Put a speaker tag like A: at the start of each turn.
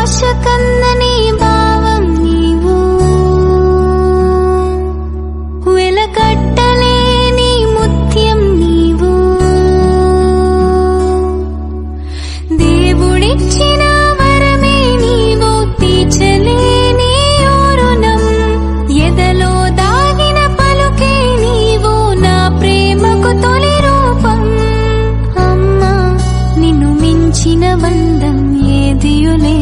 A: ఆశ కందని భావం నీవు, వెలకట్టలేని ముత్యం నీవు, దేవుడిచ్చిన వరమే నీవు, తీర్చలేని రుణం, ఎదలో దాగిన పలుకే నీవు, నా ప్రేమకు తొలి రూపం. అమ్మా నిన్ను మించిన బంధం ఏదియులే.